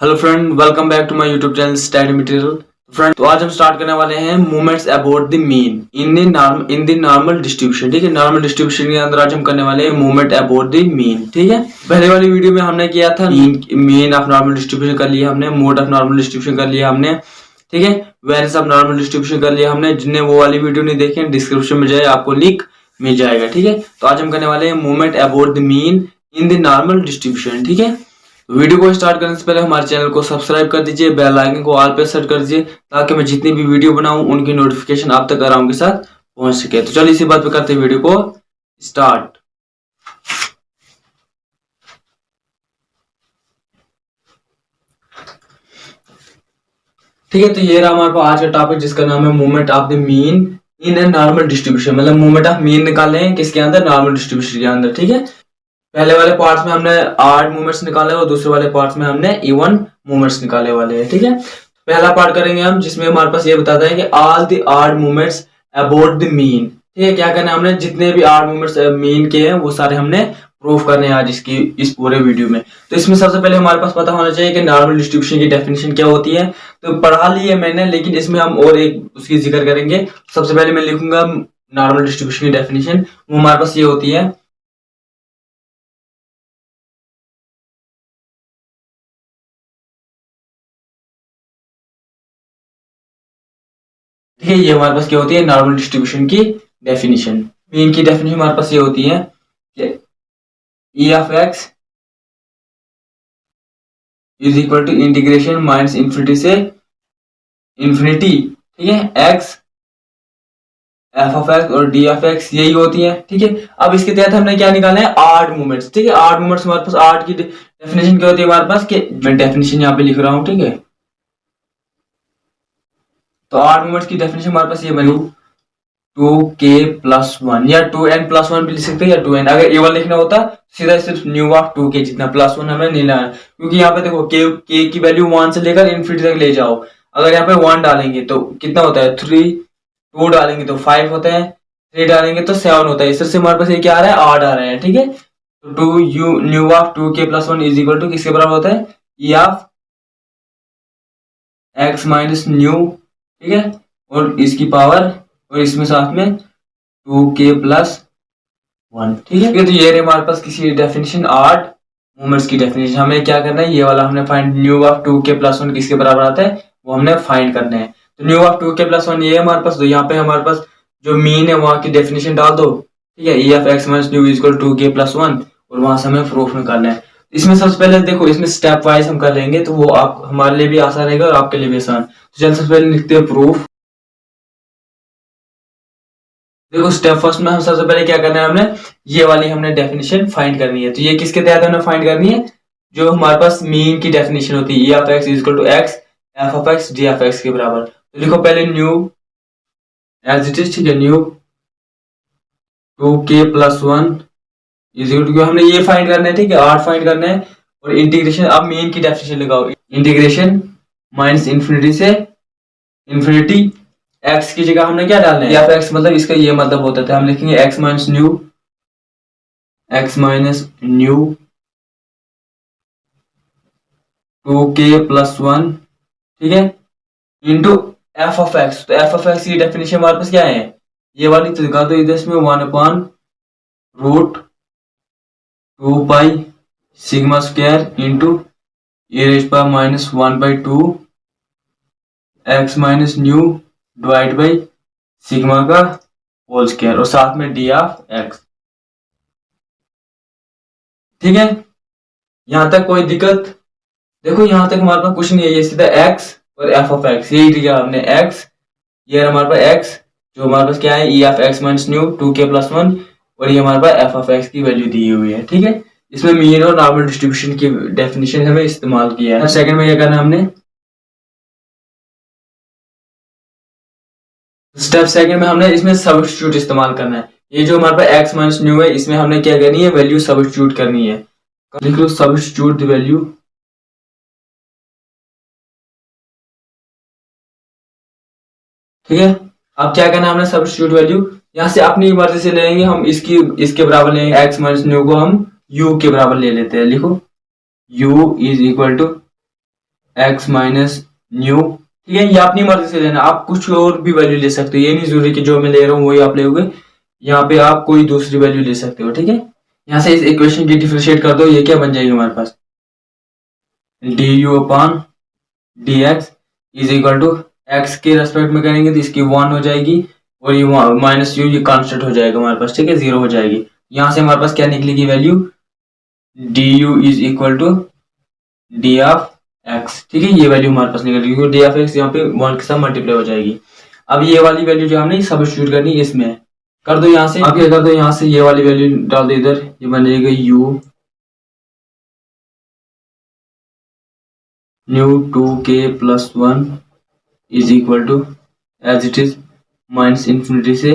Hello friend, welcome back to my YouTube channel study material. Friend, तो आज हम start करने वाले हैं moments about the mean in the normal distribution. ठीक है, नॉर्मल डिस्ट्रीब्यूशन के अंदर आज हम करने वाले हैं मूवमेंट अबाउट द मीन। ठीक है, पहले वाली वीडियो में हमने किया था मीन ऑफ नॉर्मल डिस्ट्रीब्यूशन कर लिया हमने, मोड ऑफ नॉर्मल डिस्ट्रीब्यूशन कर लिया हमने। ठीक है, वेरिएंस ऑफ नॉर्मल डिस्ट्रीब्यूशन कर लिया हमने। जिनने वो वाली वीडियो नहीं देखी, डिस्क्रिप्शन में जाए, आपको लिंक मिल जाएगा। ठीक है, तो आज हम करने वाले हैं movement about the mean in the normal distribution. ठीक है, वीडियो को स्टार्ट करने से पहले हमारे चैनल को सब्सक्राइब कर दीजिए, बेल आइकन को ऑल पे सेट कर दीजिए, ताकि मैं जितनी भी वीडियो बनाऊं उनकी नोटिफिकेशन आप तक आराम के साथ पहुंच सके। तो चलिए इसी बात पे करते हैं वीडियो को स्टार्ट। ठीक है, तो ये रहा हमारे पास आज का टॉपिक, जिसका नाम है movement of the mean in a normal distribution. मतलब मूवमेंट ऑफ मीन निकाले हैं किसके अंदर, नॉर्मल डिस्ट्रीब्यूशन के अंदर। ठीक है, पहले वाले पार्ट्स में हमने ऑड मूवमेंट्स निकाले और दूसरे वाले पार्ट्स में हमने इवन मूवमेंट्स निकाले वाले हैं। ठीक है, पहला पार्ट करेंगे हम, जिसमें हमारे पास ये बताता है कि all the odd movements about the mean. ठीक है, क्या करना है हमने, जितने भी ऑड मूवमेंट्स मीन के हैं वो सारे हमने प्रूफ करने हैं आज इस पूरे वीडियो में। तो इसमें सबसे पहले हमारे पास पता होना चाहिए कि नॉर्मल डिस्ट्रीब्यूशन की डेफिनेशन क्या होती है। तो पढ़ा ली है मैंने, लेकिन इसमें हम और एक उसकी जिक्र करेंगे। सबसे पहले मैं लिखूंगा नॉर्मल डिस्ट्रीब्यूशन की डेफिनेशन, वो हमारे पास ये होती है। ठीक है, ये हमारे पास क्या होती है, नॉर्मल डिस्ट्रीब्यूशन की डेफिनेशन। मीन की डेफिनेशन हमारे पास ये होती है कि e of x is equal to integration minus infinity से इंफिनिटी। ठीक है, एक्स एफ ऑफ एक्स और डी ऑफ एक्स यही होती है। ठीक है, अब इसके तहत हमने क्या निकाले हैं, आर्ड मूवमेंट्स। ठीक है, आर्ड मूवमेंट्स हमारे पास आर्ड की डेफिनेशन क्या होती है हमारे पास, कि मैं डेफिनेशन यहाँ पे लिख रहा हूँ। ठीक है, तो आर्ड मूवमेंट्स की डेफिनेशन हमारे पास ये बनी, 2k+1 या 2n+1 भी लिख सकते हैं, या 2n। अगर a1 लिखना होता सीधा सिर्फ न्यू ऑफ 2k, जितना +1 हमें नहीं लाना, क्योंकि यहाँ पे देखो k की वैल्यू 1 से लेकर इन्फिनिटी तक ले जाओ। अगर यहाँ पे 1 डालेंगे तो कितना होता है 3, 2 डालेंगे तो 5 होता है, 3 डालेंगे तो 7 होता है। इस तरह से हमारे पास ये क्या आ रहा है, 8 आ रहा है। ठीक है, तो 2 mu of 2k+1 is equal to किसके बराबर होता है, e of x minus mu. ठीक है, और इसकी पावर और इसमें साथ में 2k+1। ठीक है, तो ये रहे हमारे पास किसी डेफिनेशन आर्ड मूवमेंट्स की डेफिनेशन। हमें क्या करना है, ये वाला हमने फाइंड न्यू ऑफ 2k+1 किसके बराबर आता है वो हमने फाइंड करना है। तो न्यू ऑफ 2k+1 ये है हमारे पास। तो यहाँ पे हमारे पास जो मीन है वहां की डेफिनेशन डाल दो। ठीक है, e of x minus mu is equal to 2k+1, और वहां से हमें प्रूफ निकालना है। इसमें सबसे पहले देखो, इसमें स्टेप वाइज हम कर लेंगे, तो वो आप हमारे लिए भी आसान रहेगा और आपके लिए भी आसान। तो चल सबसे पहले लिखते हैं प्रूफ। देखो, स्टेप फर्स्ट में हम सबसे पहले क्या करना है, हमने ये वाली हमने डेफिनेशन फाइंड करनी है। तो ये किसके तहत हमने फाइंड करनी है, जो हमारे पास मीन की डेफिनेशन होती है, e of x is equal to x f of x d of x के बराबर। तो लिखो पहले न्यू एज इट इज। ठीक है, new 2k+1 is equal to, हमने ये फाइंड करना है। ठीक है, आर फाइंड करना है, और इंटीग्रेशन, अब मीन की डेफिनेशन लगाओ, इंटीग्रेशन माइनस इंफिनिटी से इंफिनिटी। x की जगह हमने क्या डालना है, या फिर x, मतलब इसका ये मतलब होता था, हम लिखेंगे x माइनस न्यू 2k+1। ठीक है, इंटू f ऑफ x। तो f ऑफ x की डेफिनेशन हमारे पास क्या है, ये वाली। तो दिखा दो इधर, इसमें 1/√2 sigma square into e⁻−1/2 x minus nu divide by sigma का होल स्क्वायर, और साथ में डी ऑफ एक्स। ठीक है, यहां तक कोई दिक्कत? देखो, यहां तक हमारे पास कुछ नहीं है, ये सीधा x और f ऑफ x, यही दिया हमने x, ये हमारे पास x, जो हमारे पास क्या है, e of x minus new 2k+1, और ये हमारे पास f ऑफ x की वैल्यू दी हुई है। ठीक है, इसमें मीन और नॉर्मल डिस्ट्रीब्यूशन की डेफिनेशन हमें इस्तेमाल किया है। सेकंड में क्या करना है हमने, स्टेप सेकंड में हमने इसमें सब्स्टिट्यूट इस्तेमाल करना है। ये जो हमारे पास x माइनस न्यू है, इसमें हमने क्या करनी है, वैल्यू सब्स्टिट्यूट करनी है। लिख लो सब्स्टिट्यूट द वैल्यू। ठीक है, अब क्या करना है हमने, सब्स्टिट्यूट वैल्यू यहाँ से अपनी मर्जी से लेंगे हम, इसके बराबर लेंगे, x माइनस न्यू को हम u के बराबर ले लेते हैं। लिखो u is equal to x minus mu, ठीक है। ये अपनी मर्जी से लेना, आप कुछ और भी वैल्यू ले सकते हो, ये नहीं जरूरी कि जो मैं ले रहा हूँ वही आप लोगे। यहाँ पे आप कोई दूसरी वैल्यू ले सकते हो, ठीक है। यहाँ से इस इक्वेशन की डिफरेंशिएट कर दो, ये क्या बन जाएगी हमारे पास, d u upon d x is equal to x के रेस्पेक्ट में करेंगे तो इसकी 1 हो जाएगी, और ये माइनस यू, ये कांस्टेंट हो जाएगा हमारे पास, ठीक है, 0 हो जाएगी। यहाँ से हमारे पास क्या निकलेगी value, d u is equal to d of x, ठीक है। ये वैल्यू हमारे पास निकलेगी क्योंकि डी ऑफ एक्स यहाँ पे 1 के साथ मल्टीप्लाई हो जाएगी। अब ये वाली वैल्यू जो हमने सब्स्टिट्यूट करनी है इसमें कर दो, यहाँ से आप क्या कर दो, यहाँ से ये वाली वैल्यू डाल दो इधर, ये बन जाएगा u mu 2k plus 1 is equal to as it is minus infinity से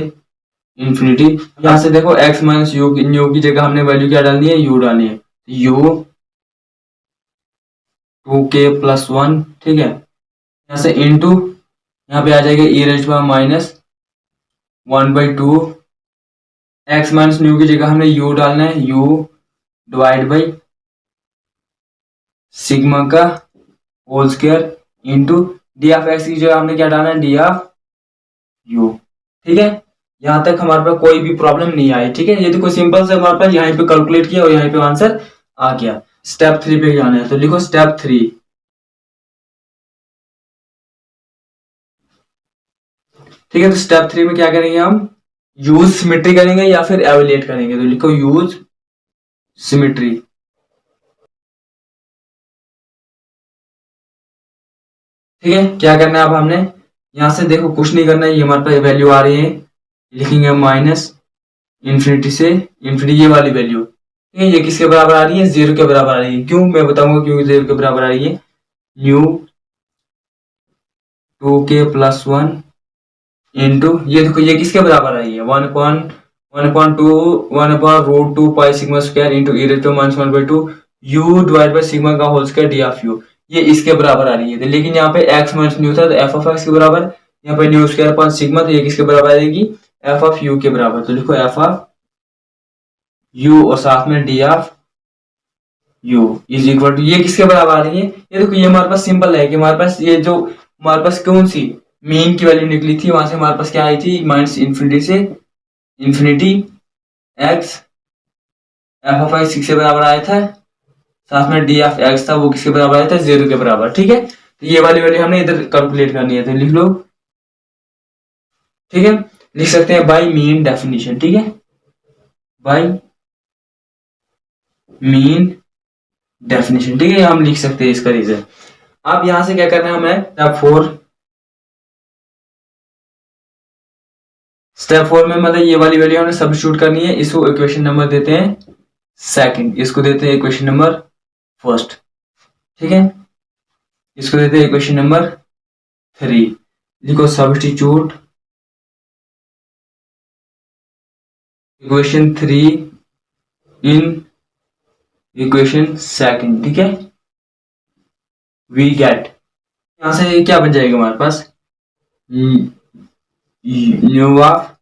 इंफिनिटी। यहाँ से देखो x माइनस यू न्यू की जगह हमने वैल्यू क्या डालनी है, u डालनी है, u 2k प्लस 1, ठीक है। यहाँ से इंटू यहाँ पे आ जाएगा e raise to minus 1/2, x minus mu की जगह हमने u डालना है, u डिवाइड बाई सिग्मा का whole square into d of x की जगह हमने क्या डालना है, डी ऑफ यू, ठीक है। यहां तक हमारे पास कोई भी प्रॉब्लम नहीं आई, ठीक है। ये तो कोई सिंपल से हमारे पास यहाँ पे कैलकुलेट किया और यहाँ पे आंसर आ गया। स्टेप 3 पे जाना है तो लिखो स्टेप 3, ठीक है। तो स्टेप 3 में क्या करेंगे हम, यूज सिमेट्री करेंगे या फिर एवेल्यूएट करेंगे, तो लिखो यूज सिमेट्री, ठीक है। क्या करना है अब हमने, यहां से देखो कुछ नहीं करना है, ये हमारे पास वैल्यू आ रही है, लिखेंगे माइनस इंफिनिटी से इंफिनिटी, ये वाली वैल्यू, ठीक है। ये किसके बराबर आ रही है, 0 के बराबर आ रही है। क्यों, मैं बताऊंगा क्यों 0 के बराबर आ रही है। न्यू 2k प्लस 1 इंटू, ये देखो ये किसके बराबर आ रही है, 1/2 pi sigma square into e raise to minus 1/2 u divide by sigma का whole square d of u, ये इसके बराबर आ रही है। तो लेकिन यहाँ पे x माइनस न्यू था तो एफ ऑफ एक्स के बराबर, यहाँ पे न्यू स्क्वायर अपॉन सिग्मा, तो ये किसके बराबर आएगी, एफ ऑफ यू के बराबर। तो लिखो एफ ऑफ यू और साथ में d of u is equal to, ये किसके बराबर आ रही है, ये देखो ये हमारे पास सिंपल है कि हमारे पास ये जो हमारे पास कौन सी मीन की वैल्यू निकली थी, वहां से हमारे पास क्या आई थी, माइनस इंफिनिटी से infinity x f of x के बराबर आया था, साथ में डी ऑफ एक्स था वो किसके बराबर आया था, 0 के बराबर, ठीक है। तो ये वाली वैल्यू हमने इधर कैलकुलेट करनी है, तो लिख लो, ठीक है। लिख सकते हैं बाय मीन डेफिनेशन, ठीक है, बाय मीन डेफिनेशन, ठीक है, हम लिख सकते हैं इसका रीजन। अब यहां से क्या करना है हमें, स्टेप 4 में मतलब ये वाली वैल्यू हमने सब्स्टिट्यूट करनी है, इसको इक्वेशन नंबर देते हैं सेकंड, इसको देते हैं इक्वेशन नंबर फर्स्ट, ठीक है। इसको देते हैं इक्वेशन नंबर 3, लिखो substitute equation 3 in equation second, ठीक है। वी गेट, यहां से क्या बन जाएगा हमारे पास, nu of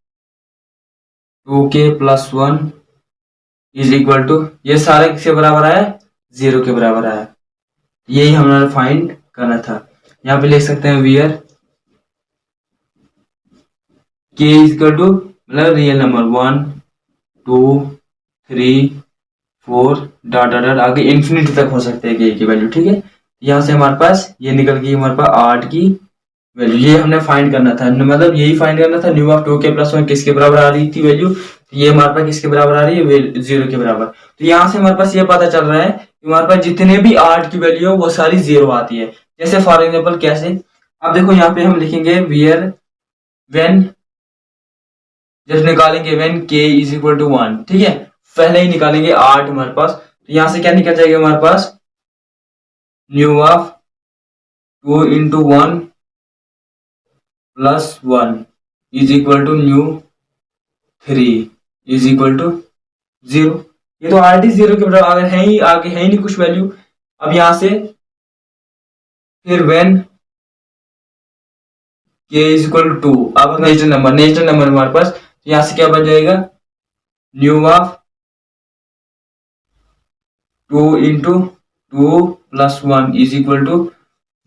2k plus 1 is equal to, ये सारे किसके बराबर आया, 0 के बराबर आया, यही हमारा फाइंड करना था। यहाँ पे लिख सकते हैं where k is equal to, मतलब real number 1 2 3 4 dot dot dot आगे इंफिनिटी तक हो सकते हैं k की वैल्यू, ठीक है। यहाँ से हमारे पास ये निकल गई हमारे पास 8 की वैल्यू, ये हमने फाइंड करना था, मतलब यही फाइंड करना था, न्यू ऑफ 2k प्लस 1 किसके बराबर आ रही थी वैल्यू, ये हमारे पास किसके बराबर आ रही है, 0 के बराबर। तो यहाँ से हमारे पास ये पता चल रहा है कि हमारे पास जितने भी 8 की वैल्यू है वो सारी 0 आती है। जैसे फॉर एग्जाम्पल कैसे, अब देखो यहाँ पे हम लिखेंगे वियर व्हेन, जब निकालेंगे when k is equal to 1, ठीक है, पहले ही निकालेंगे 8 हमारे पास, तो यहाँ से क्या निकल जाएगा हमारे पास, nu of 2 into 1 plus 1 is equal to nu 3 is equal to 0। ये तो आर टी 0 के बराबर अगर है ही, आगे है ही नहीं कुछ वैल्यू। अब यहां से फिर when k is equal to 2, अब नेचुरल नंबर हमारे पास, तो यहां से क्या बन जाएगा, mu of 2 into 2 plus 1 is equal to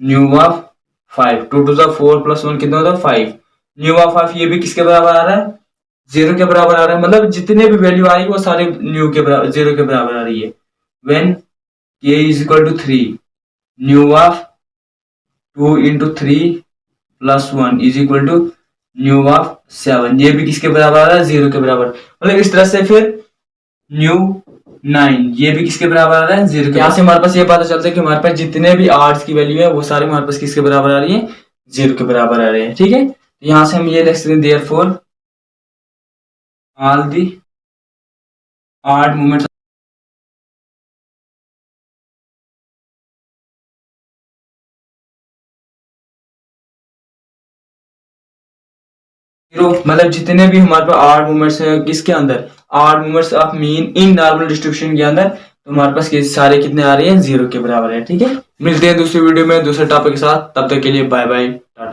mu of 5, 2 to the 4 plus 1 कितना होता है 5, न्यू ऑफ 5 ये भी किसके बराबर आ रहा है, 0 के बराबर आ रहा है, मतलब जितने भी वैल्यू आ रही है वो सारे न्यू के बराबर 0 के बराबर आ रही है। When k is equal to 3, mu of 2 into 3 plus 1 is equal to mu of 7, ये भी किसके बराबर आ रहा है 0 के बराबर, मतलब इस तरह से फिर न्यू 9 ये भी किसके बराबर आ रहा है 0 के। यहाँ से हमारे पास ये पता चलता है कि हमारे पास जितने भी आर्ट्स की वैल्यू है वो सारे हमारे पास किसके बराबर आ रही है 0 के बराबर आ रहे हैं, ठीक है। यहाँ से हम ये लिख सकते हैं therefore all the art movements मतलब जितने भी हमारे पास आर्ट मूवमेंट्स हैं किसके अंदर, art movements of mean in normal distribution के अंदर, तो हमारे पास सारे कितने आ रहे हैं 0 के बराबर है, ठीक है। मिलते हैं दूसरी वीडियो में दूसरे टॉपिक के साथ, तब तक के लिए बाय बाय टाटा।